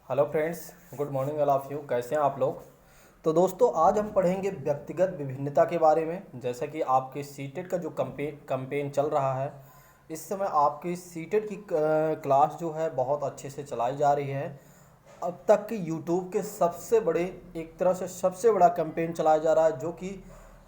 Hello friends, good morning all of you. कैसे हैं आप लोग? तो दोस्तों, आज हम पढ़ेंगे व्यक्तिगत विभिन्नता के बारे में। जैसा कि आपके सीटेट का जो कैंपेन चल रहा है, इस समय आपकी सीटेट की क्लास जो है बहुत अच्छे से चलाई जा रही है। अब तक के यूट्यूब के सबसे बड़े, एक तरह से सबसे बड़ा कैंपेन चलाया जा रहा है, जो कि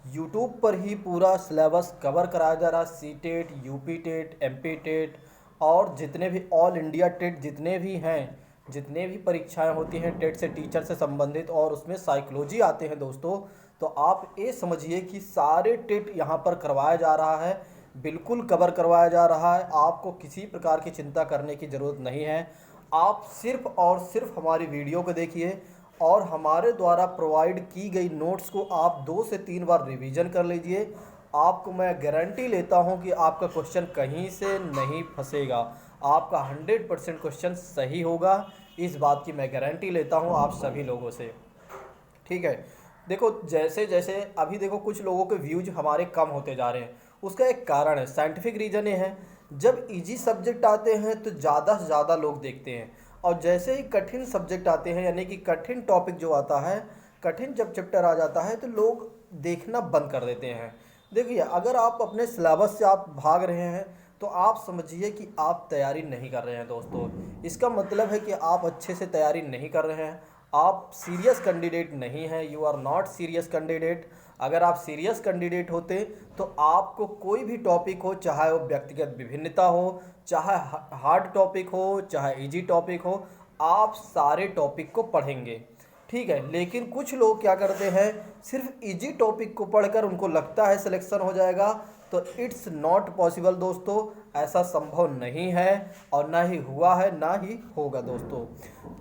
यूट्यूब पर ही पूरा सिलेबस कवर कराया जा रहा है। CTET, UP TET, MP TET और जितने भी ऑल इंडिया टेट जितने भी हैं, जितने भी परीक्षाएं होती हैं टेट से टीचर से संबंधित, और उसमें साइकोलॉजी आते हैं दोस्तों। तो आप ये समझिए कि सारे टेट यहाँ पर करवाया जा रहा है, बिल्कुल कवर करवाया जा रहा है। आपको किसी प्रकार की चिंता करने की ज़रूरत नहीं है। आप सिर्फ और सिर्फ हमारी वीडियो को देखिए और हमारे द्वारा प्रोवाइड की गई नोट्स को आप 2 से 3 बार रिवीजन कर लीजिए। आपको मैं गारंटी लेता हूं कि आपका क्वेश्चन कहीं से नहीं फंसेगा। आपका 100% क्वेश्चन सही होगा, इस बात की मैं गारंटी लेता हूं आप सभी लोगों से। ठीक है, देखो जैसे जैसे अभी देखो कुछ लोगों के व्यूज हमारे कम होते जा रहे हैं। उसका एक कारण है, साइंटिफिक रीज़न ये है, जब इजी सब्जेक्ट आते हैं तो ज़्यादा से ज़्यादा लोग देखते हैं, और जैसे ही कठिन सब्जेक्ट आते हैं, यानी कि कठिन टॉपिक जो आता है, कठिन जब चैप्टर आ जाता है तो लोग देखना बंद कर देते हैं। देखिए, अगर आप अपने सिलेबस से आप भाग रहे हैं तो आप समझिए कि आप तैयारी नहीं कर रहे हैं दोस्तों। इसका मतलब है कि आप अच्छे से तैयारी नहीं कर रहे हैं, आप सीरियस कैंडिडेट नहीं हैं, you are not serious candidate. अगर आप सीरियस कैंडिडेट होते तो आपको कोई भी टॉपिक हो, चाहे वो व्यक्तिगत विभिन्नता हो, चाहे हार्ड टॉपिक हो, चाहे इजी टॉपिक हो, आप सारे टॉपिक को पढ़ेंगे। ठीक है, लेकिन कुछ लोग क्या करते हैं, सिर्फ इजी टॉपिक को पढ़कर उनको लगता है सिलेक्शन हो जाएगा। तो इट्स नॉट पॉसिबल दोस्तों, ऐसा संभव नहीं है और ना ही हुआ है, ना ही होगा दोस्तों।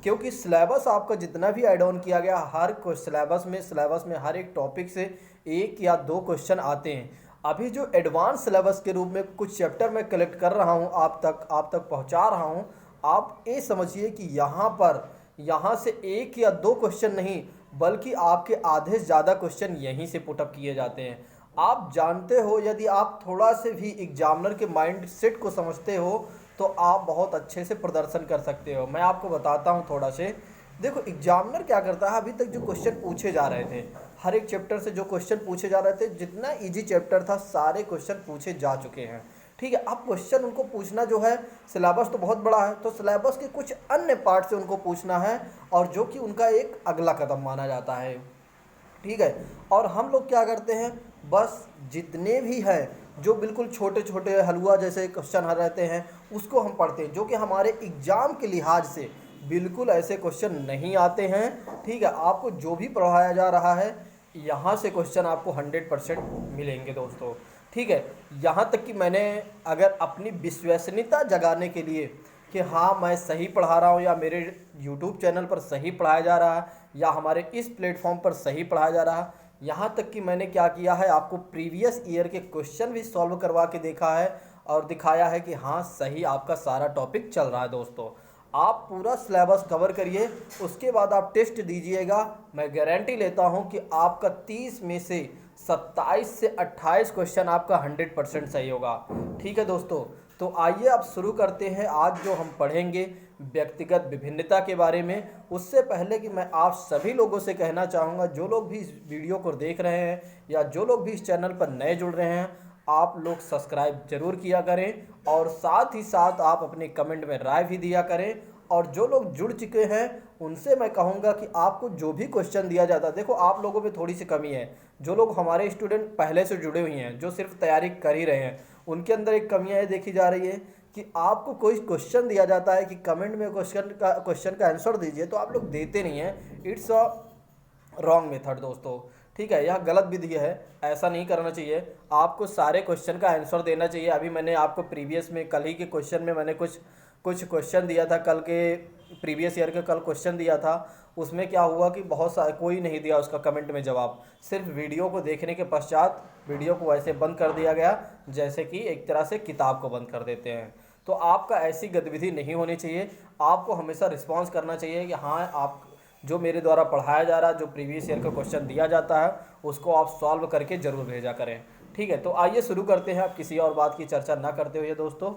क्योंकि सिलेबस आपका जितना भी ऐड ऑन किया गया, हर सिलेबस में हर एक टॉपिक से 1 या 2 क्वेश्चन आते हैं। अभी जो एडवांस सिलेबस के रूप में कुछ चैप्टर मैं कलेक्ट कर रहा हूँ, आप तक पहुँचा रहा हूँ। आप ये समझिए कि यहाँ से 1 या 2 क्वेश्चन नहीं, बल्कि आपके आधे से ज़्यादा क्वेश्चन यहीं से पुटअप किए जाते हैं। आप जानते हो, यदि आप थोड़ा से भी एग्जामिनर के माइंड सेट को समझते हो तो आप बहुत अच्छे से प्रदर्शन कर सकते हो। मैं आपको बताता हूँ थोड़ा से। देखो, एग्जामिनर क्या करता है, अभी तक जो क्वेश्चन पूछे जा रहे थे, हर एक चैप्टर से जो क्वेश्चन पूछे जा रहे थे, जितना इजी चैप्टर था सारे क्वेश्चन पूछे जा चुके हैं। ठीक है, अब क्वेश्चन उनको पूछना जो है, सिलेबस तो बहुत बड़ा है, तो सिलेबस के कुछ अन्य पार्ट से उनको पूछना है, और जो कि उनका एक अगला कदम माना जाता है। ठीक है, और हम लोग क्या करते हैं, बस जितने भी हैं जो बिल्कुल छोटे छोटे हलवा जैसे क्वेश्चन रहते हैं उसको हम पढ़ते हैं, जो कि हमारे एग्ज़ाम के लिहाज से बिल्कुल ऐसे क्वेश्चन नहीं आते हैं। ठीक है, आपको जो भी पढ़ाया जा रहा है यहाँ से क्वेश्चन आपको 100% मिलेंगे दोस्तों। ठीक है, यहाँ तक कि मैंने अगर अपनी विश्वसनीयता जगाने के लिए कि हाँ मैं सही पढ़ा रहा हूँ, या मेरे यूट्यूब चैनल पर सही पढ़ाया जा रहा है, या हमारे इस प्लेटफॉर्म पर सही पढ़ाया जा रहा है, यहाँ तक कि मैंने क्या किया है, आपको प्रीवियस ईयर के क्वेश्चन भी सॉल्व करवा के देखा है और दिखाया है कि हाँ सही आपका सारा टॉपिक चल रहा है दोस्तों। आप पूरा सिलेबस कवर करिए, उसके बाद आप टेस्ट दीजिएगा। मैं गारंटी लेता हूँ कि आपका 30 में से 27 से 28 क्वेश्चन आपका 100% सही होगा। ठीक है दोस्तों, तो आइए अब शुरू करते हैं आज जो हम पढ़ेंगे व्यक्तिगत विभिन्नता के बारे में। उससे पहले कि मैं आप सभी लोगों से कहना चाहूँगा, जो लोग भी इस वीडियो को देख रहे हैं या जो लोग भी इस चैनल पर नए जुड़ रहे हैं, आप लोग सब्सक्राइब जरूर किया करें, और साथ ही साथ आप अपने कमेंट में राय भी दिया करें। और जो लोग जुड़ चुके हैं उनसे मैं कहूँगा कि आपको जो भी क्वेश्चन दिया जाता है, देखो आप लोगों में थोड़ी सी कमी है। जो लोग हमारे स्टूडेंट पहले से जुड़े हुए हैं, जो सिर्फ तैयारी कर ही रहे हैं, उनके अंदर एक कमियाँ ये देखी जा रही है कि आपको कोई क्वेश्चन दिया जाता है कि कमेंट में क्वेश्चन का आंसर दीजिए, तो आप लोग देते नहीं हैं। इट्स अ रॉन्ग मेथड दोस्तों। ठीक है, यह गलत विधि है, ऐसा नहीं करना चाहिए। आपको सारे क्वेश्चन का आंसर देना चाहिए। अभी मैंने आपको प्रीवियस में, कल ही के क्वेश्चन में मैंने कुछ कुछ क्वेश्चन दिया था, कल के प्रीवियस ईयर का कल क्वेश्चन दिया था। उसमें क्या हुआ कि बहुत सारा कोई नहीं दिया उसका कमेंट में जवाब, सिर्फ वीडियो को देखने के पश्चात वीडियो को ऐसे बंद कर दिया गया जैसे कि एक तरह से किताब को बंद कर देते हैं। तो आपका ऐसी गतिविधि नहीं होनी चाहिए। आपको हमेशा रिस्पॉन्स करना चाहिए कि हाँ, आप जो मेरे द्वारा पढ़ाया जा रहा है, जो प्रीवियस ईयर का क्वेश्चन दिया जाता है, उसको आप सॉल्व करके ज़रूर भेजा करें। ठीक है, तो आइए शुरू करते हैं, आप किसी और बात की चर्चा ना करते हुए दोस्तों।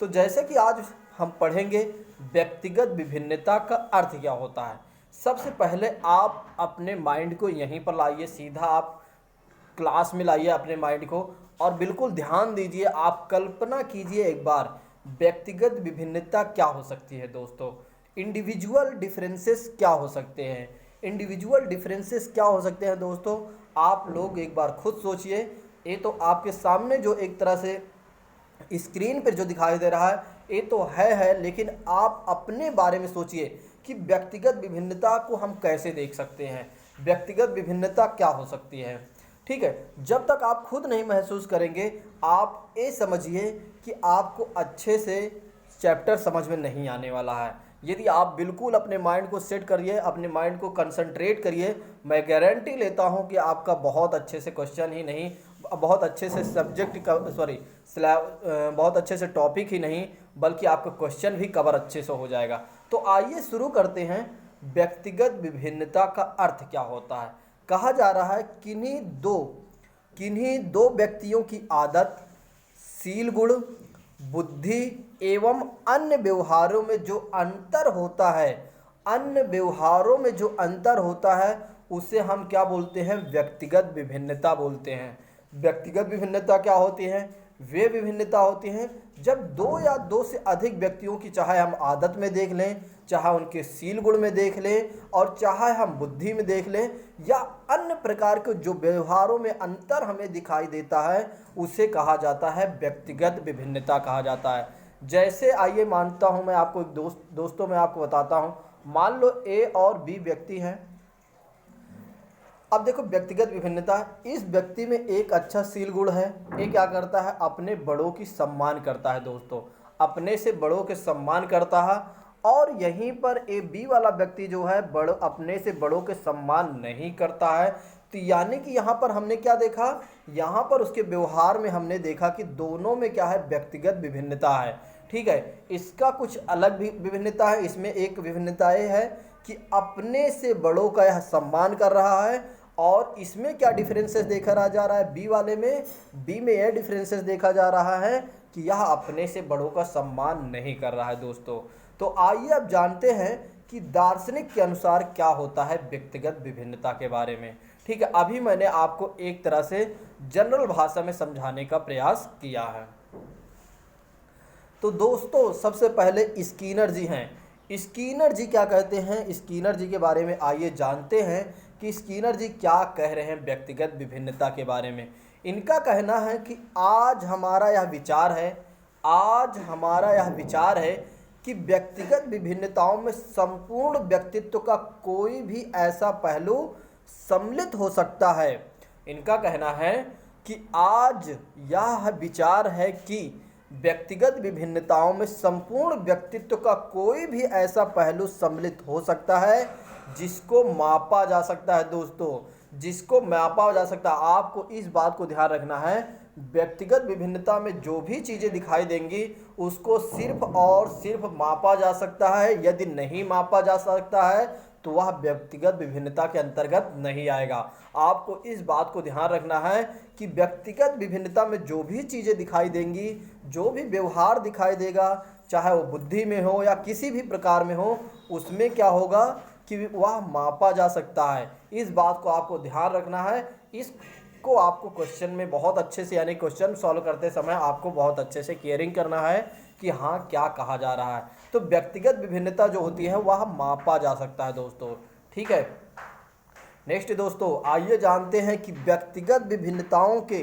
तो जैसे कि आज हम पढ़ेंगे व्यक्तिगत विभिन्नता का अर्थ क्या होता है। सबसे पहले आप अपने माइंड को यहीं पर लाइए, सीधा आप क्लास में लाइए अपने माइंड को और बिल्कुल ध्यान दीजिए। आप कल्पना कीजिए एक बार, व्यक्तिगत विभिन्नता क्या हो सकती है दोस्तों। इंडिविजुअल डिफरेंसेस क्या हो सकते हैं, इंडिविजुअल डिफरेंसेस क्या हो सकते हैं दोस्तों। आप लोग एक बार खुद सोचिए। ये तो आपके सामने जो एक तरह से स्क्रीन पर जो दिखाई दे रहा है ये तो है, लेकिन आप अपने बारे में सोचिए कि व्यक्तिगत विभिन्नता को हम कैसे देख सकते हैं, व्यक्तिगत विभिन्नता क्या हो सकती है। ठीक है, जब तक आप खुद नहीं महसूस करेंगे आप ये समझिए कि आपको अच्छे से चैप्टर समझ में नहीं आने वाला है। यदि आप बिल्कुल अपने माइंड को सेट करिए, अपने माइंड को कंसंट्रेट करिए, मैं गारंटी लेता हूं कि आपका बहुत अच्छे से क्वेश्चन ही नहीं, बहुत अच्छे से सब्जेक्ट का बहुत अच्छे से टॉपिक ही नहीं बल्कि आपका क्वेश्चन भी कवर अच्छे से हो जाएगा। तो आइए शुरू करते हैं। व्यक्तिगत विभिन्नता का अर्थ क्या होता है। कहा जा रहा है किन्हीं दो व्यक्तियों की आदत, शील गुण, बुद्धि एवं अन्य व्यवहारों में जो अंतर होता है, अन्य व्यवहारों में जो अंतर होता है उसे हम क्या बोलते हैं, व्यक्तिगत विभिन्नता बोलते हैं। व्यक्तिगत विभिन्नता क्या होती है, वे विभिन्नता होती हैं जब दो या दो से अधिक व्यक्तियों की, चाहे हम आदत में देख लें, चाहे उनके शील गुण में देख लें और चाहे हम बुद्धि में देख लें, या अन्य प्रकार के जो व्यवहारों में अंतर हमें दिखाई देता है उसे कहा जाता है व्यक्तिगत विभिन्नता कहा जाता है। जैसे आइए मानता हूं मैं आपको एक दोस्तों मैं आपको बताता हूं, मान लो ए और बी व्यक्ति हैं। अब देखो व्यक्तिगत विभिन्नता, इस व्यक्ति में एक अच्छा शील गुण है, ये क्या करता है, अपने बड़ों की सम्मान करता है दोस्तों, अपने से बड़ों के सम्मान करता है। और यहीं पर ए बी वाला व्यक्ति जो है अपने से बड़ों के सम्मान नहीं करता है। तो यानी कि यहाँ पर हमने क्या देखा, यहाँ पर उसके व्यवहार में हमने देखा कि दोनों में क्या है, व्यक्तिगत विभिन्नता है। ठीक है, इसका कुछ अलग भी विभिन्नता है। इसमें एक विभिन्नता ये है कि अपने से बड़ों का यह सम्मान कर रहा है। और इसमें क्या डिफरेंसेस देखा जा रहा है, बी में यह डिफरेंसेस देखा जा रहा है कि यह अपने से बड़ों का सम्मान नहीं कर रहा है दोस्तों। तो आइए अब जानते हैं कि दार्शनिक के अनुसार क्या होता है व्यक्तिगत विभिन्नता के बारे में। ठीक है, अभी मैंने आपको एक तरह से जनरल भाषा में समझाने का प्रयास किया है। तो दोस्तों सबसे पहले स्किनर जी हैं। स्किनर जी क्या कहते हैं, स्किनर जी के बारे में आइए जानते हैं कि स्किनर जी क्या कह रहे हैं व्यक्तिगत विभिन्नता के बारे में। इनका कहना है कि आज हमारा यह विचार है कि व्यक्तिगत विभिन्नताओं में संपूर्ण व्यक्तित्व का कोई भी ऐसा पहलू सम्मिलित हो सकता है। इनका कहना है कि आज यह विचार है कि व्यक्तिगत विभिन्नताओं में संपूर्ण व्यक्तित्व का कोई भी ऐसा पहलू सम्मिलित हो सकता है जिसको मापा जा सकता है दोस्तों, जिसको मापा जा सकता है। आपको इस बात को ध्यान रखना है, व्यक्तिगत विभिन्नता में जो भी चीज़ें दिखाई देंगी उसको सिर्फ और सिर्फ मापा जा सकता है। यदि नहीं मापा जा सकता है तो वह व्यक्तिगत विभिन्नता के अंतर्गत नहीं आएगा। आपको इस बात को ध्यान रखना है कि व्यक्तिगत विभिन्नता में जो भी चीज़ें दिखाई देंगी, जो भी व्यवहार दिखाई देगा, चाहे वो बुद्धि में हो या किसी भी प्रकार में हो, उसमें क्या होगा कि वह मापा जा सकता है। इस बात को आपको ध्यान रखना है। इसको आपको क्वेश्चन में बहुत अच्छे से, यानी क्वेश्चन सॉल्व करते समय आपको बहुत अच्छे से केयरिंग करना है कि हाँ क्या कहा जा रहा है। तो व्यक्तिगत विभिन्नता जो होती है वह मापा जा सकता है दोस्तों। ठीक है, नेक्स्ट दोस्तों आइए जानते हैं कि व्यक्तिगत विभिन्नताओं के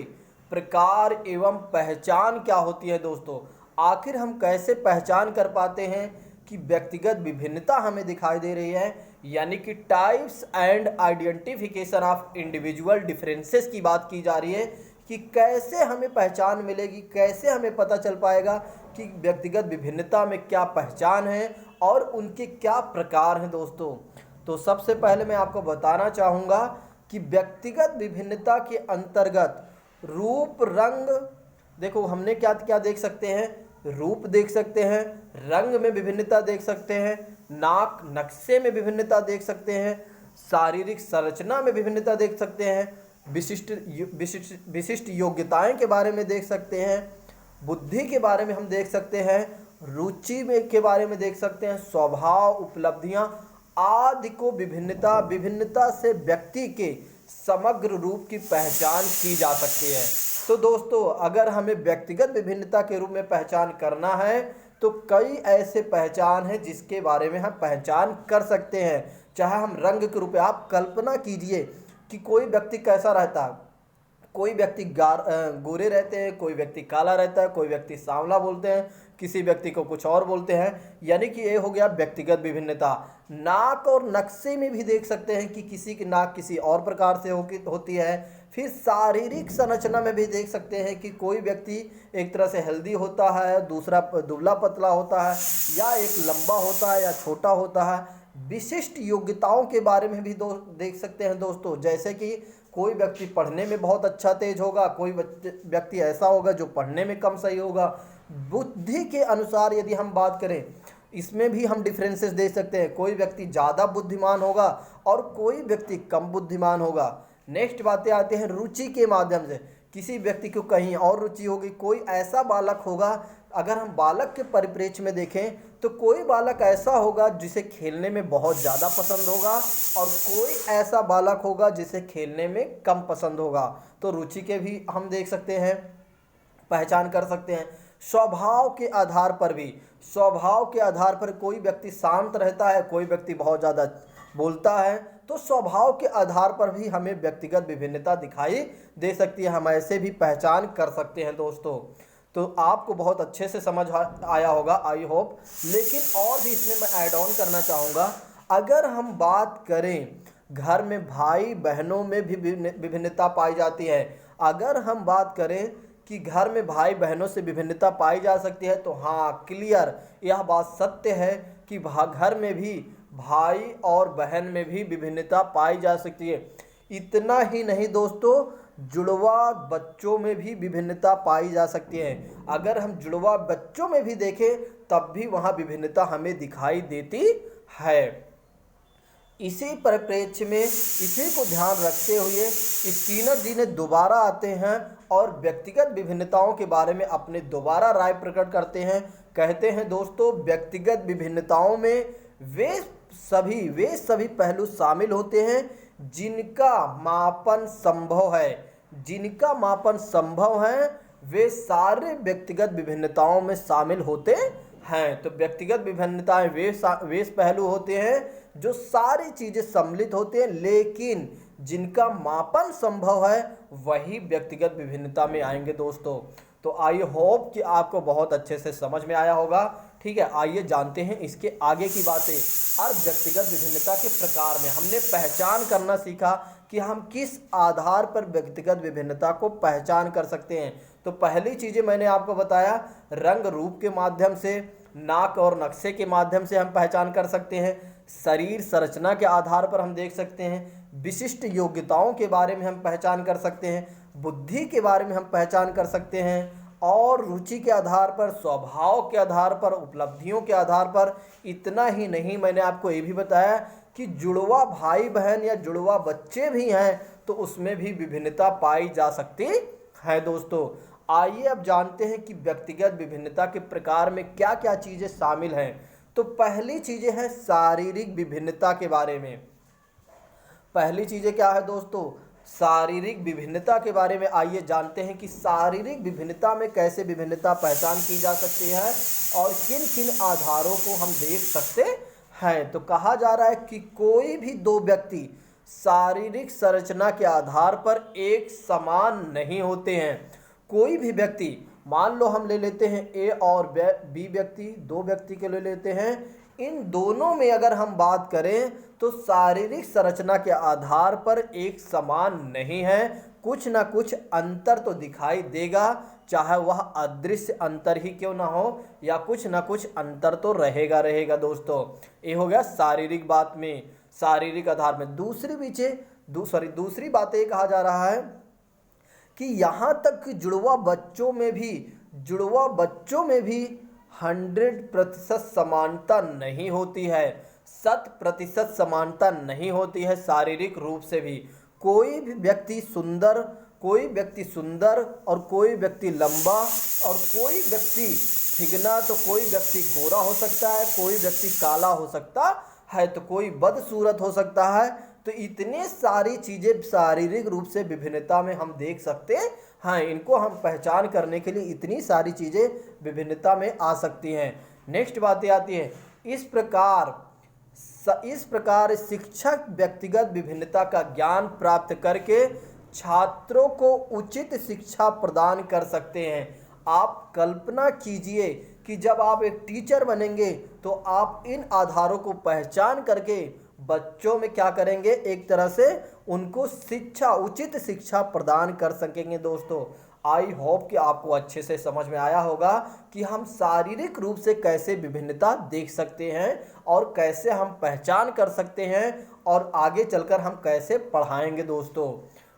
प्रकार एवं पहचान क्या होती है दोस्तों। आखिर हम कैसे पहचान कर पाते हैं कि व्यक्तिगत विभिन्नता हमें दिखाई दे रही है, यानी कि types and identification of individual differences की बात की जा रही है कि कैसे हमें पहचान मिलेगी, कैसे हमें पता चल पाएगा कि व्यक्तिगत विभिन्नता में क्या पहचान है और उनके क्या प्रकार हैं दोस्तों। तो सबसे पहले मैं आपको बताना चाहूँगा कि व्यक्तिगत विभिन्नता के अंतर्गत रूप, रंग, देखो हमने क्या क्या देख सकते हैं, रूप देख सकते हैं, रंग में विभिन्नता देख सकते हैं, नाक नक्शे में विभिन्नता देख सकते हैं, शारीरिक संरचना में विभिन्नता देख सकते हैं, विशिष्ट योग्यताएं के बारे में देख सकते हैं, बुद्धि के बारे में हम देख सकते हैं, रुचि में के बारे में देख सकते हैं, स्वभाव, उपलब्धियां आदि को विभिन्नता से व्यक्ति के समग्र रूप की पहचान की जा सकती है। तो दोस्तों, अगर हमें व्यक्तिगत विभिन्नता के रूप में पहचान करना है तो कई ऐसे पहचान हैं जिसके बारे में हम पहचान कर सकते हैं। चाहे हम रंग के रूप में, आप कल्पना कीजिए कि कोई व्यक्ति कैसा रहता है। कोई व्यक्ति गोरे रहते हैं, कोई व्यक्ति काला रहता है, कोई व्यक्ति सांवला बोलते हैं, किसी व्यक्ति को कुछ और बोलते हैं। यानी कि ये हो गया व्यक्तिगत विभिन्नता। नाक और नक्शे में भी देख सकते हैं कि किसी की नाक किसी और प्रकार से होती है। फिर शारीरिक संरचना में भी देख सकते हैं कि कोई व्यक्ति एक तरह से हेल्दी होता है, दूसरा दुबला पतला होता है, या एक लंबा होता है या छोटा होता है। विशिष्ट योग्यताओं के बारे में भी देख सकते हैं दोस्तों, जैसे कि कोई व्यक्ति पढ़ने में बहुत अच्छा तेज होगा, कोई व्यक्ति ऐसा होगा जो पढ़ने में कम सही होगा। बुद्धि के अनुसार यदि हम बात करें, इसमें भी हम डिफरेंसेस दे सकते हैं। कोई व्यक्ति ज़्यादा बुद्धिमान होगा और कोई व्यक्ति कम बुद्धिमान होगा। नेक्स्ट बातें आते हैं रुचि के माध्यम से। किसी व्यक्ति को कहीं और रुचि होगी, कोई ऐसा बालक होगा, अगर हम बालक के परिप्रेक्ष्य में देखें तो कोई बालक ऐसा होगा जिसे खेलने में बहुत ज़्यादा पसंद होगा और कोई ऐसा बालक होगा जिसे खेलने में कम पसंद होगा। तो रुचि के भी हम देख सकते हैं, पहचान कर सकते हैं। स्वभाव के आधार पर भी, स्वभाव के आधार पर कोई व्यक्ति शांत रहता है, कोई व्यक्ति बहुत ज़्यादा बोलता है। तो स्वभाव के आधार पर भी हमें व्यक्तिगत विभिन्नता दिखाई दे सकती है, हम ऐसे भी पहचान कर सकते हैं दोस्तों। तो आपको बहुत अच्छे से समझ आया होगा, आई होप। लेकिन और भी इसमें मैं ऐड ऑन करना चाहूँगा। अगर हम बात करें घर में भाई बहनों में भी विभिन्नता पाई जाती है, अगर हम बात करें कि घर में भाई बहनों से विभिन्नता पाई जा सकती है, तो हाँ, क्लियर, यह बात सत्य है कि घर में भी भाई और बहन में भी विभिन्नता पाई जा सकती है। इतना ही नहीं दोस्तों, जुड़वा बच्चों में भी विभिन्नता पाई जा सकती है। अगर हम जुड़वा बच्चों में भी देखें तब भी वहाँ विभिन्नता हमें दिखाई देती है। इसी परिप्रेक्ष्य में, इसी को ध्यान रखते हुए स्किनर जी ने दोबारा आते हैं और व्यक्तिगत विभिन्नताओं के बारे में अपने दोबारा राय प्रकट करते हैं। कहते हैं दोस्तों, व्यक्तिगत विभिन्नताओं में वे सभी पहलू शामिल होते हैं जिनका मापन संभव है। जिनका मापन संभव है वे सारे व्यक्तिगत विभिन्नताओं में शामिल होते हैं। तो व्यक्तिगत विभिन्नताएं वे पहलू होते हैं जो सारी चीजें सम्मिलित होते हैं, लेकिन जिनका मापन संभव है वही व्यक्तिगत विभिन्नता में आएंगे दोस्तों। तो आई होप कि आपको बहुत अच्छे से समझ में आया होगा। ठीक है, आइए जानते हैं इसके आगे की बातें। और व्यक्तिगत विभिन्नता के प्रकार में हमने पहचान करना सीखा कि हम किस आधार पर व्यक्तिगत विभिन्नता को पहचान कर सकते हैं। तो पहली चीज़ें मैंने आपको बताया, रंग रूप के माध्यम से, नाक और नक्शे के माध्यम से हम पहचान कर सकते हैं, शरीर संरचना के आधार पर हम देख सकते हैं, विशिष्ट योग्यताओं के बारे में हम पहचान कर सकते हैं, बुद्धि के बारे में हम पहचान कर सकते हैं, और रुचि के आधार पर, स्वभाव के आधार पर, उपलब्धियों के आधार पर। इतना ही नहीं, मैंने आपको ये भी बताया कि जुड़वा भाई बहन या जुड़वा बच्चे भी हैं तो उसमें भी विभिन्नता पाई जा सकती है दोस्तों। आइए अब जानते हैं कि व्यक्तिगत विभिन्नता के प्रकार में क्या क्या चीज़ें शामिल हैं। तो पहली चीज़ें हैं शारीरिक विभिन्नता के बारे में। पहली चीज़ें क्या है दोस्तों? शारीरिक विभिन्नता के बारे में आइए जानते हैं कि शारीरिक विभिन्नता में कैसे विभिन्नता पहचान की जा सकती है और किन किन आधारों को हम देख सकते हैं। तो कहा जा रहा है कि कोई भी दो व्यक्ति शारीरिक संरचना के आधार पर एक समान नहीं होते हैं। कोई भी व्यक्ति, मान लो हम ले लेते हैं ए और बी व्यक्ति, दो व्यक्ति के ले लेते हैं, इन दोनों में अगर हम बात करें तो शारीरिक संरचना के आधार पर एक समान नहीं है, कुछ ना कुछ अंतर तो दिखाई देगा, चाहे वह अदृश्य अंतर ही क्यों ना हो, या कुछ ना कुछ अंतर तो रहेगा दोस्तों। ये हो गया शारीरिक बात में, शारीरिक आधार में। दूसरी बात ये कहा जा रहा है कि यहाँ तक कि जुड़वा बच्चों में भी 100% समानता नहीं होती है, 100% समानता नहीं होती है शारीरिक रूप से भी। कोई व्यक्ति सुंदर और कोई व्यक्ति लंबा और कोई व्यक्ति ठीक ना। तो कोई व्यक्ति गोरा हो सकता है, कोई व्यक्ति काला हो सकता है, तो कोई बदसूरत हो सकता है। तो इतने सारी चीज़ें शारीरिक रूप से विभिन्नता में हम देख सकते हैं। इनको हम पहचान करने के लिए इतनी सारी चीज़ें विभिन्नता में आ सकती हैं। नेक्स्ट बातें आती है, इस प्रकार शिक्षक व्यक्तिगत विभिन्नता का ज्ञान प्राप्त करके छात्रों को उचित शिक्षा प्रदान कर सकते हैं। आप कल्पना कीजिए कि जब आप एक टीचर बनेंगे तो आप इन आधारों को पहचान करके बच्चों में क्या करेंगे, एक तरह से उनको शिक्षा, उचित शिक्षा प्रदान कर सकेंगे। दोस्तों आई होप कि आपको अच्छे से समझ में आया होगा कि हम शारीरिक रूप से कैसे विभिन्नता देख सकते हैं और कैसे हम पहचान कर सकते हैं और आगे चलकर हम कैसे पढ़ाएंगे दोस्तों।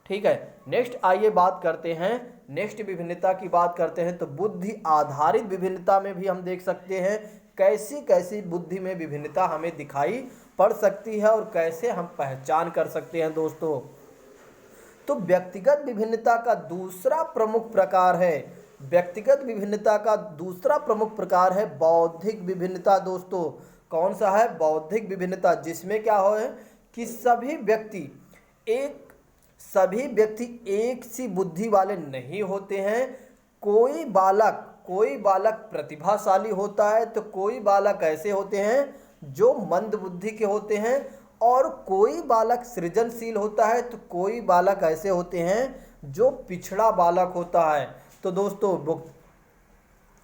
ठीक है, नेक्स्ट आइए बात करते हैं, नेक्स्ट विभिन्नता की बात करते हैं। तो बुद्धि आधारित विभिन्नता में भी हम देख सकते हैं कैसी कैसी बुद्धि में विभिन्नता हमें दिखाई पड़ सकती है और कैसे हम पहचान कर सकते हैं दोस्तों। तो व्यक्तिगत विभिन्नता का दूसरा प्रमुख प्रकार है, व्यक्तिगत विभिन्नता का दूसरा प्रमुख प्रकार है बौद्धिक विभिन्नता। दोस्तों कौन सा है, बौद्धिक विभिन्नता, जिसमें क्या हो है कि सभी व्यक्ति एक सी बुद्धि वाले नहीं होते हैं। कोई बालक प्रतिभाशाली होता है, तो कोई बालक ऐसे होते हैं जो मंद बुद्धि के होते हैं, और कोई बालक सृजनशील होता है, तो कोई बालक ऐसे होते हैं जो पिछड़ा बालक होता है। तो दोस्तों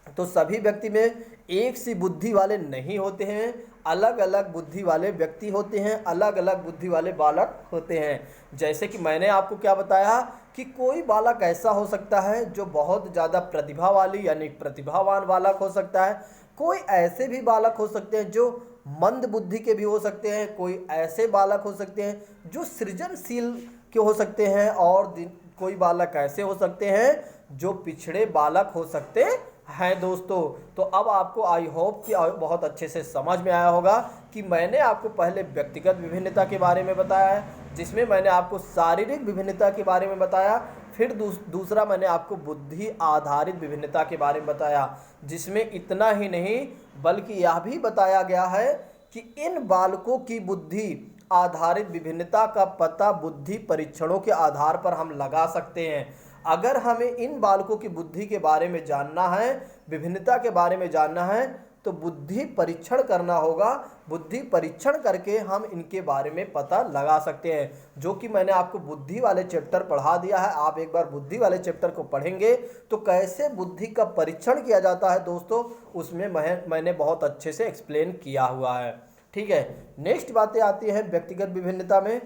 तो सभी व्यक्ति में एक सी बुद्धि वाले नहीं होते हैं, अलग अलग बुद्धि वाले व्यक्ति होते हैं, अलग अलग बुद्धि वाले बालक होते हैं। जैसे कि मैंने आपको क्या बताया कि कोई बालक ऐसा हो सकता है जो बहुत ज़्यादा प्रतिभा वाली यानी प्रतिभावान बालक हो सकता है, कोई ऐसे भी बालक हो सकते हैं जो मंद बुद्धि के भी हो सकते हैं, कोई ऐसे बालक हो सकते हैं जो सृजनशील के हो सकते हैं, और कोई बालक ऐसे हो सकते हैं जो पिछड़े बालक हो सकते हैं दोस्तों। तो अब आपको आई होप कि बहुत अच्छे से समझ में आया होगा कि मैंने आपको पहले व्यक्तिगत विभिन्नता के बारे में बताया है, जिसमें मैंने आपको शारीरिक विभिन्नता के बारे में बताया, फिर दूसरा मैंने आपको बुद्धि आधारित विभिन्नता के बारे में बताया, जिसमें इतना ही नहीं बल्कि यह भी बताया गया है कि इन बालकों की बुद्धि आधारित विभिन्नता का पता बुद्धि परीक्षणों के आधार पर हम लगा सकते हैं। अगर हमें इन बालकों की बुद्धि के बारे में जानना है, विभिन्नता के बारे में जानना है, तो बुद्धि परीक्षण करना होगा। बुद्धि परीक्षण करके हम इनके बारे में पता लगा सकते हैं, जो कि मैंने आपको बुद्धि वाले चैप्टर पढ़ा दिया है। आप एक बार बुद्धि वाले चैप्टर को पढ़ेंगे तो कैसे बुद्धि का परीक्षण किया जाता है दोस्तों, उसमें मैंने बहुत अच्छे से एक्सप्लेन किया हुआ है। ठीक है, नेक्स्ट बातें आती हैं व्यक्तिगत विभिन्नता में,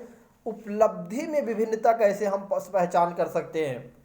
उपलब्धि में विभिन्नता कैसे हम पहचान कर सकते हैं।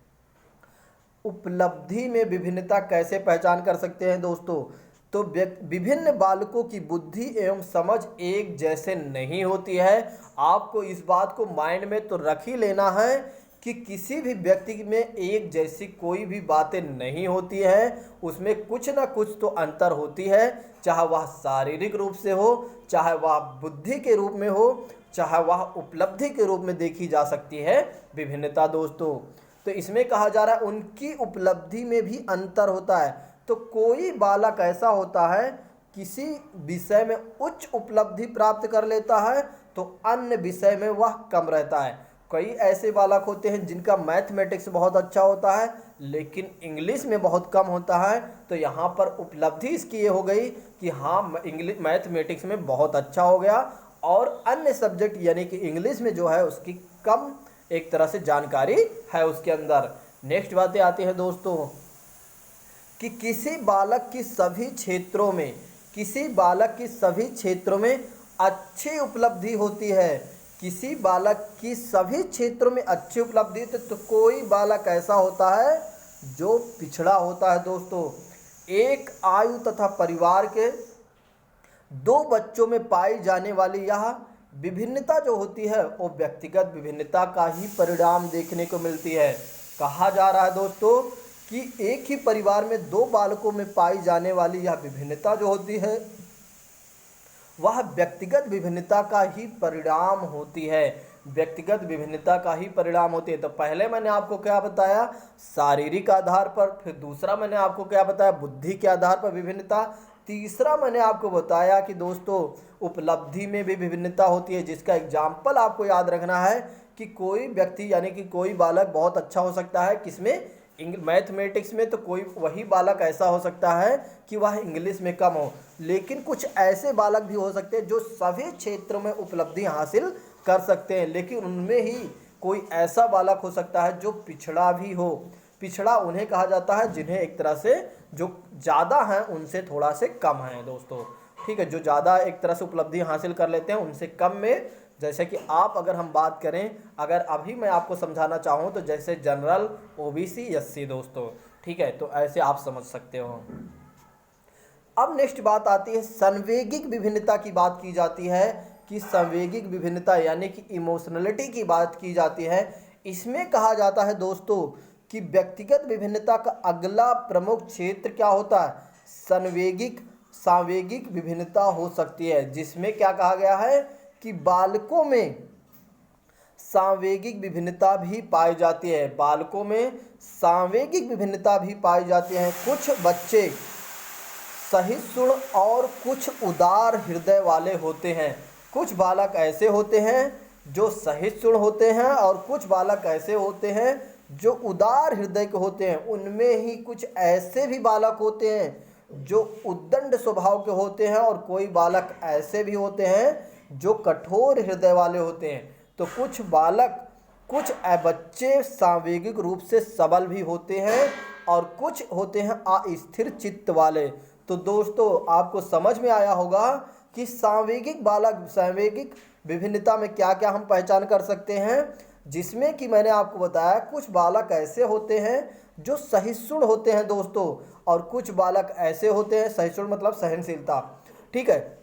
उपलब्धि में विभिन्नता कैसे पहचान कर सकते हैं दोस्तों, तो विभिन्न बालकों की बुद्धि एवं समझ एक जैसे नहीं होती है। आपको इस बात को माइंड में तो रख ही लेना है कि किसी भी व्यक्ति में एक जैसी कोई भी बातें नहीं होती है, उसमें कुछ ना कुछ तो अंतर होती है, चाहे वह शारीरिक रूप से हो, चाहे वह बुद्धि के रूप में हो, चाहे वह उपलब्धि के रूप में देखी जा सकती है विभिन्नता दोस्तों। तो इसमें कहा जा रहा है उनकी उपलब्धि में भी अंतर होता है। तो कोई बालक ऐसा होता है किसी विषय में उच्च उपलब्धि प्राप्त कर लेता है, तो अन्य विषय में वह कम रहता है। कई ऐसे बालक होते हैं जिनका मैथमेटिक्स बहुत अच्छा होता है लेकिन इंग्लिश में बहुत कम होता है। तो यहाँ पर उपलब्धि इसकी ये हो गई कि हाँ मैथमेटिक्स में बहुत अच्छा हो गया, और अन्य सब्जेक्ट यानी कि इंग्लिश में जो है उसकी कम एक तरह से जानकारी है उसके अंदर। नेक्स्ट बातें आती हैं दोस्तों कि किसी बालक की सभी क्षेत्रों में अच्छी उपलब्धि होती है। किसी बालक की सभी क्षेत्रों में अच्छी उपलब्धि, तो कोई बालक ऐसा होता है जो पिछड़ा होता है दोस्तों। एक आयु तथा परिवार के दो बच्चों में पाई जाने वाली यह विभिन्नता जो होती है वो व्यक्तिगत विभिन्नता का ही परिणाम देखने को मिलती है। कहा जा रहा है दोस्तों कि एक ही परिवार में दो बालकों में पाई जाने वाली यह विभिन्नता जो होती है वह व्यक्तिगत विभिन्नता का ही परिणाम होती है। व्यक्तिगत विभिन्नता का ही परिणाम होती है। तो पहले मैंने आपको क्या बताया, शारीरिक आधार पर, फिर दूसरा मैंने आपको क्या बताया, बुद्धि के आधार पर विभिन्नता, तीसरा मैंने आपको बताया कि दोस्तों उपलब्धि में भी विभिन्नता होती है, जिसका एग्जाम्पल आपको याद रखना है कि कोई व्यक्ति यानी कि कोई बालक बहुत अच्छा हो सकता है किसमें, मैथमेटिक्स में, तो कोई वही बालक ऐसा हो सकता है कि वह इंग्लिश में कम हो। लेकिन कुछ ऐसे बालक भी हो सकते हैं जो सभी क्षेत्रों में उपलब्धि हासिल कर सकते हैं, लेकिन उनमें ही कोई ऐसा बालक हो सकता है जो पिछड़ा भी हो। पिछड़ा उन्हें कहा जाता है जिन्हें एक तरह से जो ज़्यादा हैं उनसे थोड़ा से कम हैं दोस्तों, ठीक है, जो ज़्यादा एक तरह से उपलब्धि हासिल कर लेते हैं उनसे कम में। जैसे कि आप अगर हम बात करें, अगर अभी मैं आपको समझाना चाहूँ तो जैसे जनरल, ओबीसी, एससी दोस्तों, ठीक है, तो ऐसे आप समझ सकते हो। अब नेक्स्ट बात आती है संवेगिक विभिन्नता की बात की जाती है कि संवेगिक विभिन्नता यानी कि इमोशनलिटी की बात की जाती है। इसमें कहा जाता है दोस्तों कि व्यक्तिगत विभिन्नता का अगला प्रमुख क्षेत्र क्या होता है, सांवेगिक विभिन्नता हो सकती है, जिसमें क्या कहा गया है कि बालकों में सांवेगिक विभिन्नता भी पाई जाती है। बालकों में सांवेगिक विभिन्नता भी पाई जाती है। कुछ बच्चे सहिष्णु और कुछ उदार हृदय वाले होते हैं। कुछ बालक ऐसे होते हैं जो सहिष्णु होते हैं और कुछ बालक ऐसे होते हैं जो उदार हृदय के होते हैं। उनमें ही कुछ ऐसे भी बालक होते हैं जो उद्दंड स्वभाव के होते हैं और कोई बालक ऐसे भी होते हैं जो कठोर हृदय वाले होते हैं। तो कुछ बच्चे सांवेगिक रूप से सबल भी होते हैं और कुछ होते हैं अस्थिर चित्त वाले। तो दोस्तों आपको समझ में आया होगा कि सांवेगिक विभिन्नता में क्या क्या हम पहचान कर सकते हैं, जिसमें कि मैंने आपको बताया कुछ बालक ऐसे होते हैं जो सहिष्णु होते हैं दोस्तों, और कुछ बालक ऐसे होते हैं, सहिष्णु मतलब सहनशीलता, ठीक है,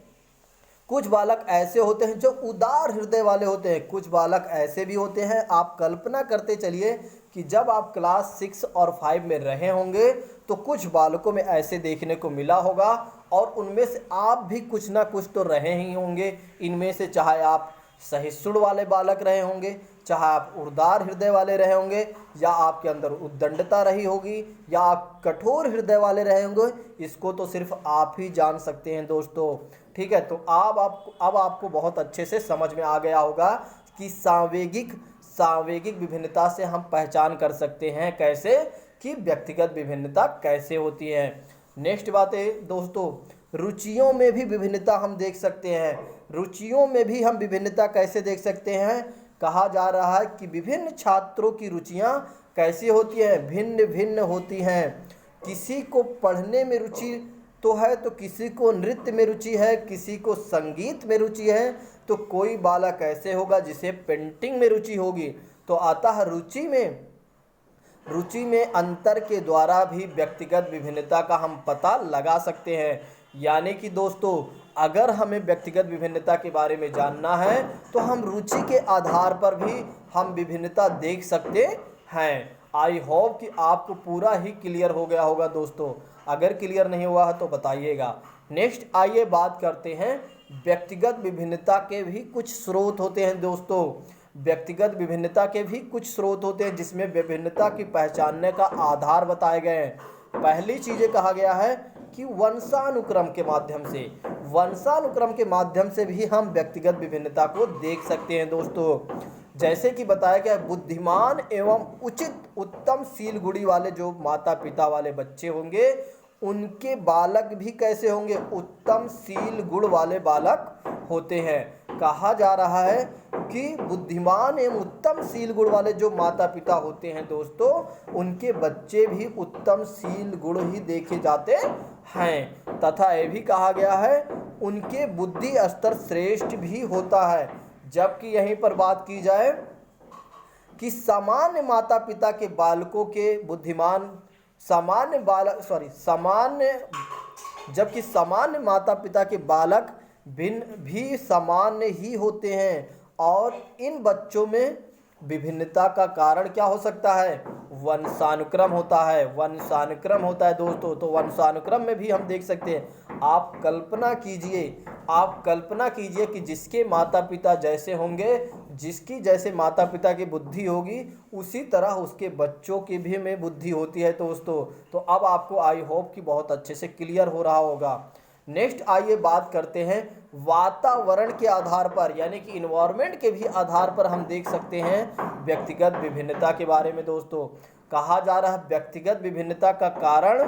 कुछ बालक ऐसे होते हैं जो उदार हृदय वाले होते हैं। कुछ बालक ऐसे भी होते हैं, आप कल्पना करते चलिए कि जब आप क्लास 6 और 5 में रहे होंगे तो कुछ बालकों में ऐसे देखने को मिला होगा, और उनमें से आप भी कुछ ना कुछ तो रहे ही होंगे इनमें से, चाहे आप सहिष्णु वाले बालक रहे होंगे, चाहे आप उदार हृदय वाले रहे होंगे, या आपके अंदर उद्दंडता रही होगी, या आप कठोर हृदय वाले रहे होंगे। इसको तो सिर्फ आप ही जान सकते हैं दोस्तों, ठीक है। तो अब आपको बहुत अच्छे से समझ में आ गया होगा कि सांवेगिक विभिन्नता से हम पहचान कर सकते हैं कैसे कि व्यक्तिगत विभिन्नता कैसे होती है। नेक्स्ट बात है दोस्तों, रुचियों में भी विभिन्नता हम देख सकते हैं। रुचियों में भी हम विभिन्नता कैसे देख सकते हैं, कहा जा रहा है कि विभिन्न छात्रों की रुचियां कैसी होती हैं, भिन्न भिन्न होती हैं। किसी को पढ़ने में रुचि तो है, तो किसी को नृत्य में रुचि है, किसी को संगीत में रुचि है, तो कोई बालक ऐसे होगा जिसे पेंटिंग में रुचि होगी। तो आता है रुचि में अंतर के द्वारा भी व्यक्तिगत विभिन्नता का हम पता लगा सकते हैं। यानी कि दोस्तों अगर हमें व्यक्तिगत विभिन्नता के बारे में जानना है तो हम रुचि के आधार पर भी हम विभिन्नता देख सकते हैं। आई होप कि आपको पूरा ही क्लियर हो गया होगा दोस्तों, अगर क्लियर नहीं हुआ है तो बताइएगा। नेक्स्ट आइए बात करते हैं, व्यक्तिगत विभिन्नता के भी कुछ स्रोत होते हैं दोस्तों। व्यक्तिगत विभिन्नता के भी कुछ स्रोत होते हैं जिसमें विभिन्नता की पहचानने का आधार बताए गए हैं। पहली चीज़ें कहा गया है कि वंशानुक्रम के माध्यम से भी हम व्यक्तिगत विभिन्नता को देख सकते हैं दोस्तों। जैसे कि बताया गया बुद्धिमान एवं उत्तम शील गुणी वाले जो माता पिता वाले बच्चे होंगे उनके बालक भी कैसे होंगे, उत्तम शील गुण वाले बालक होते हैं। कहा जा रहा है कि बुद्धिमान एवं उत्तम शील गुण वाले जो माता पिता होते हैं दोस्तों, उनके बच्चे भी उत्तम शील गुण ही देखे जाते हैं। तथा यह भी कहा गया है उनके बुद्धि स्तर श्रेष्ठ भी होता है। जबकि यहीं पर बात की जाए कि सामान्य माता पिता के बालकों के बुद्धिमान जबकि सामान्य माता पिता के बालक भिन्न भी सामान्य ही होते हैं। और इन बच्चों में विभिन्नता का कारण क्या हो सकता है, वंशानुक्रम होता है दोस्तों। तो वंशानुक्रम में भी हम देख सकते हैं। आप कल्पना कीजिए आप कल्पना कीजिए कि जिसके माता पिता जैसे होंगे, जिसकी जैसे माता पिता की बुद्धि होगी, उसी तरह उसके बच्चों की भी में बुद्धि होती है दोस्तों। तो अब आपको आई होप कि बहुत अच्छे से क्लियर हो रहा होगा। नेक्स्ट आइए बात करते हैं वातावरण के आधार पर, यानी कि इन्वायरमेंट के भी आधार पर हम देख सकते हैं व्यक्तिगत विभिन्नता के बारे में दोस्तों। कहा जा रहा है व्यक्तिगत विभिन्नता का कारण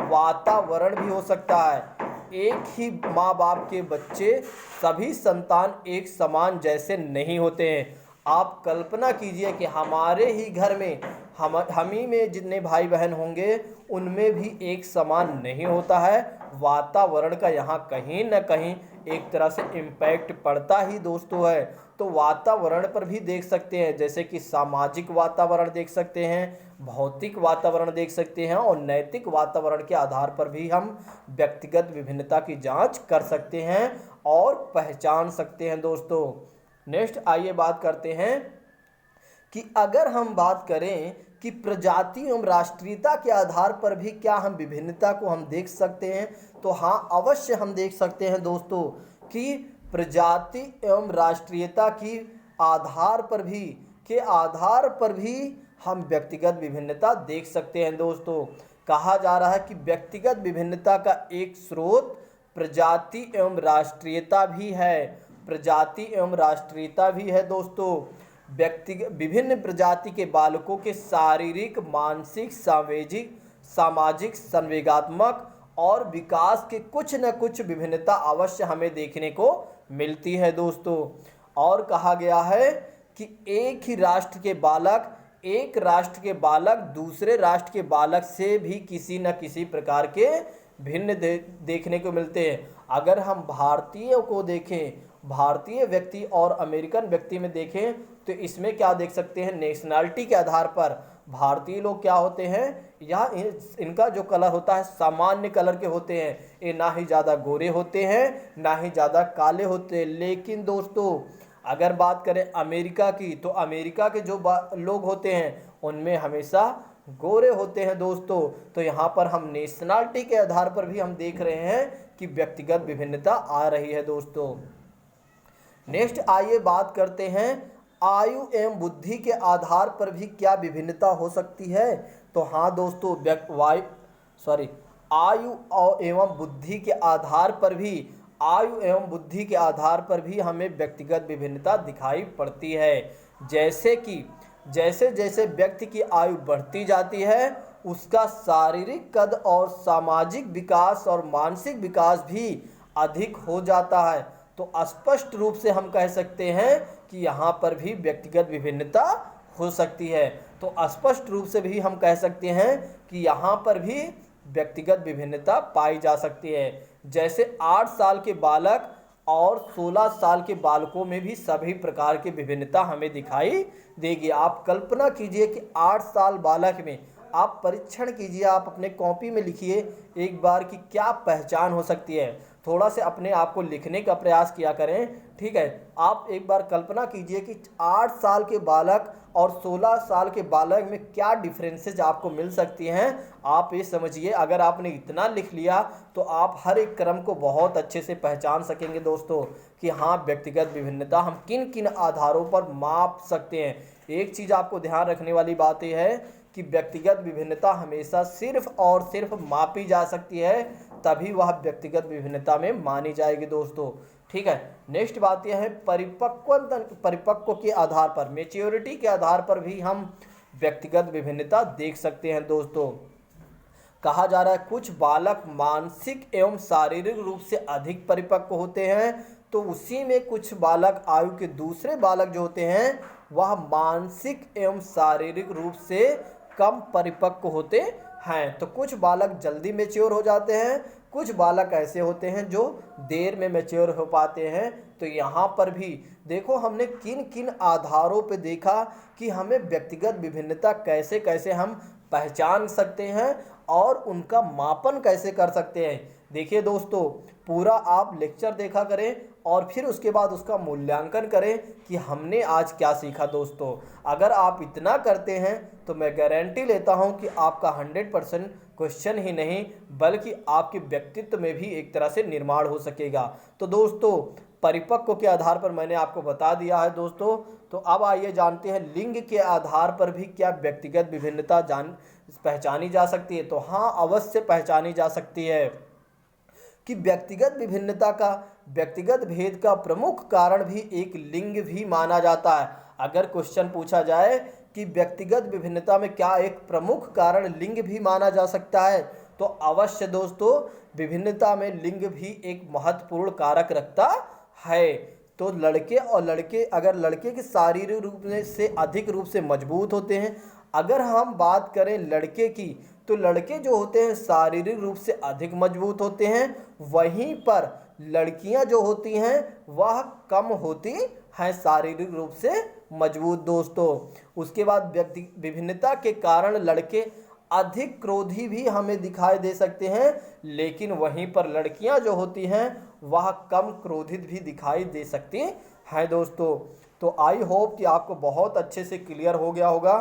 वातावरण भी हो सकता है। एक ही माँ बाप के बच्चे, सभी संतान एक समान जैसे नहीं होते हैं। आप कल्पना कीजिए कि हमारे ही घर में हम ही में जितने भाई बहन होंगे उनमें भी एक समान नहीं होता है। वातावरण का यहाँ कहीं ना कहीं एक तरह से इम्पैक्ट पड़ता ही दोस्तों है। तो वातावरण पर भी देख सकते हैं, जैसे कि सामाजिक वातावरण देख सकते हैं, भौतिक वातावरण देख सकते हैं, और नैतिक वातावरण के आधार पर भी हम व्यक्तिगत विभिन्नता की जांच कर सकते हैं और पहचान सकते हैं दोस्तों। नेक्स्ट आइए बात करते हैं कि अगर हम बात करें कि प्रजाति एवं राष्ट्रीयता के आधार पर भी क्या हम विभिन्नता को हम देख सकते हैं, तो हाँ अवश्य हम देख सकते हैं दोस्तों कि प्रजाति एवं राष्ट्रीयता की आधार पर भी हम व्यक्तिगत विभिन्नता देख सकते हैं दोस्तों। कहा जा रहा है कि व्यक्तिगत विभिन्नता का एक स्रोत प्रजाति एवं राष्ट्रीयता भी है। प्रजाति एवं राष्ट्रीयता भी है दोस्तों। व्यक्तिगत विभिन्न प्रजाति के बालकों के शारीरिक, मानसिक, सामाजिक, संवेगात्मक और विकास के कुछ न कुछ विभिन्नता अवश्य हमें देखने को मिलती है दोस्तों। और कहा गया है कि एक राष्ट्र के बालक दूसरे राष्ट्र के बालक से भी किसी न किसी प्रकार के भिन्न देखने को मिलते हैं। अगर हम भारतीयों को देखें, भारतीय व्यक्ति और अमेरिकन व्यक्ति में देखें, तो इसमें क्या देख सकते हैं, नेशनैलिटी के आधार पर भारतीय लोग क्या होते हैं, या इनका जो कलर होता है सामान्य कलर के होते हैं। ये ना ही ज़्यादा गोरे होते हैं ना ही ज़्यादा काले होते हैं। लेकिन दोस्तों अगर बात करें अमेरिका की, तो अमेरिका के जो लोग होते हैं उनमें हमेशा गोरे होते हैं दोस्तों। तो यहाँ पर हम नेशनैलिटी के आधार पर भी हम देख रहे हैं कि व्यक्तिगत विभिन्नता आ रही है दोस्तों। नेक्स्ट आइए बात करते हैं आयु एवं बुद्धि के आधार पर भी क्या विभिन्नता हो सकती है। तो हाँ दोस्तों, आयु एवं बुद्धि के आधार पर भी हमें व्यक्तिगत विभिन्नता दिखाई पड़ती है। जैसे जैसे व्यक्ति की आयु बढ़ती जाती है, उसका शारीरिक कद और सामाजिक विकास और मानसिक विकास भी अधिक हो जाता है। तो स्पष्ट रूप से हम कह सकते हैं कि यहाँ पर भी व्यक्तिगत विभिन्नता हो सकती है। तो स्पष्ट रूप से भी हम कह सकते हैं कि यहाँ पर भी व्यक्तिगत विभिन्नता पाई जा सकती है। जैसे 8 साल के बालक और 16 साल के बालकों में भी सभी प्रकार की विभिन्नता हमें दिखाई देगी। आप कल्पना कीजिए कि 8 साल बालक में, आप परीक्षण कीजिए, आप अपने कॉपी में लिखिए एक बार कि क्या पहचान हो सकती है। थोड़ा से अपने आप को लिखने का प्रयास किया करें, ठीक है। आप एक बार कल्पना कीजिए कि 8 साल के बालक और 16 साल के बालक में क्या डिफरेंसेस आपको मिल सकती हैं। आप ये समझिए, अगर आपने इतना लिख लिया तो आप हर एक क्रम को बहुत अच्छे से पहचान सकेंगे दोस्तों कि हाँ व्यक्तिगत विभिन्नता हम किन किन आधारों पर माप सकते हैं। एक चीज़ आपको ध्यान रखने वाली बात यह है कि व्यक्तिगत विभिन्नता हमेशा सिर्फ और सिर्फ मापी जा सकती है, तभी वह व्यक्तिगत विभिन्नता में मानी जाएगी दोस्तों, ठीक है। नेक्स्ट बात यह है परिपक्व के आधार पर, मैच्योरिटी के आधार पर भी हम व्यक्तिगत विभिन्नता देख सकते हैं दोस्तों। कहा जा रहा है कुछ बालक मानसिक एवं शारीरिक रूप से अधिक परिपक्व होते हैं, तो उसी में कुछ बालक आयु के दूसरे बालक जो होते हैं वह मानसिक एवं शारीरिक रूप से कम परिपक्व होते हैं। तो कुछ बालक जल्दी मैच्योर हो जाते हैं, कुछ बालक ऐसे होते हैं जो देर में मैच्योर हो पाते हैं। तो यहाँ पर भी देखो हमने किन किन आधारों पे देखा कि हमें व्यक्तिगत विभिन्नता कैसे कैसे हम पहचान सकते हैं और उनका मापन कैसे कर सकते हैं। देखिए दोस्तों, पूरा आप लेक्चर देखा करें और फिर उसके बाद उसका मूल्यांकन करें कि हमने आज क्या सीखा। दोस्तों अगर आप इतना करते हैं तो मैं गारंटी लेता हूं कि आपका 100% क्वेश्चन ही नहीं बल्कि आपके व्यक्तित्व में भी एक तरह से निर्माण हो सकेगा। तो दोस्तों परिपक्व के आधार पर मैंने आपको बता दिया है दोस्तों। तो अब आइए जानते हैं लिंग के आधार पर भी क्या व्यक्तिगत विभिन्नता पहचानी जा सकती है। तो हाँ, अवश्य पहचानी जा सकती है कि व्यक्तिगत विभिन्नता का, व्यक्तिगत भेद का प्रमुख कारण भी एक लिंग भी माना जाता है। अगर क्वेश्चन पूछा जाए कि व्यक्तिगत विभिन्नता में क्या एक प्रमुख कारण लिंग भी माना जा सकता है, तो अवश्य दोस्तों विभिन्नता में लिंग भी एक महत्वपूर्ण कारक रखता है। तो लड़के और लड़के, अगर लड़के के शारीरिक रूप से अधिक रूप से मजबूत होते हैं, अगर हम बात करें लड़के की, तो लड़के जो होते हैं शारीरिक रूप से अधिक मजबूत होते हैं, वहीं पर लड़कियां जो होती हैं वह कम होती हैं शारीरिक रूप से मजबूत। दोस्तों उसके बाद व्यक्ति विभिन्नता के कारण लड़के अधिक क्रोधी भी हमें दिखाई दे सकते हैं, लेकिन वहीं पर लड़कियां जो होती हैं वह कम क्रोधित भी दिखाई दे सकती हैं दोस्तों। तो आई होप कि आपको बहुत अच्छे से क्लियर हो गया होगा।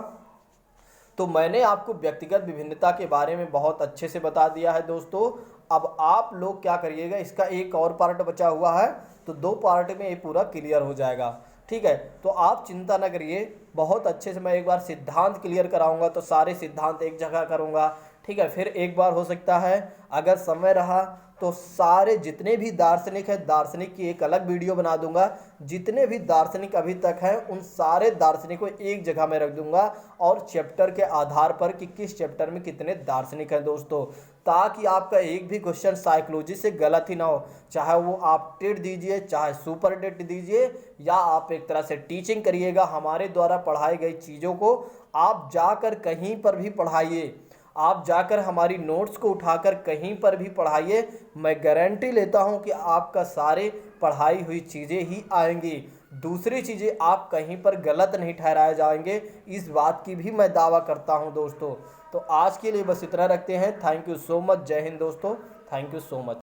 तो मैंने आपको व्यक्तिगत विभिन्नता के बारे में बहुत अच्छे से बता दिया है दोस्तों। अब आप लोग क्या करिएगा, इसका एक और पार्ट बचा हुआ है, तो 2 पार्ट में ये पूरा क्लियर हो जाएगा। ठीक है, तो आप चिंता ना करिए, बहुत अच्छे से मैं एक बार सिद्धांत क्लियर कराऊंगा, तो सारे सिद्धांत एक जगह करूंगा। ठीक है, फिर एक बार हो सकता है अगर समय रहा तो सारे जितने भी दार्शनिक हैं, दार्शनिक की एक अलग वीडियो बना दूंगा। जितने भी दार्शनिक अभी तक हैं उन सारे दार्शनिक को एक जगह में रख दूंगा और चैप्टर के आधार पर कि किस चैप्टर में कितने दार्शनिक हैं दोस्तों, ताकि आपका एक भी क्वेश्चन साइकोलॉजी से गलत ही ना हो। चाहे वो आप टेट दीजिए, चाहे सुपर टेट दीजिए, या आप एक तरह से टीचिंग करिएगा, हमारे द्वारा पढ़ाई गई चीज़ों को आप जाकर कहीं पर भी पढ़ाइए, आप जाकर हमारी नोट्स को उठाकर कहीं पर भी पढ़ाइए। मैं गारंटी लेता हूं कि आपका सारे पढ़ाई हुई चीज़ें ही आएंगी, दूसरी चीज़ें आप कहीं पर गलत नहीं ठहराए जाएंगे, इस बात की भी मैं दावा करता हूं दोस्तों। तो आज के लिए बस इतना रखते हैं। Thank you so much. जय हिंद दोस्तों, थैंक यू सो मच।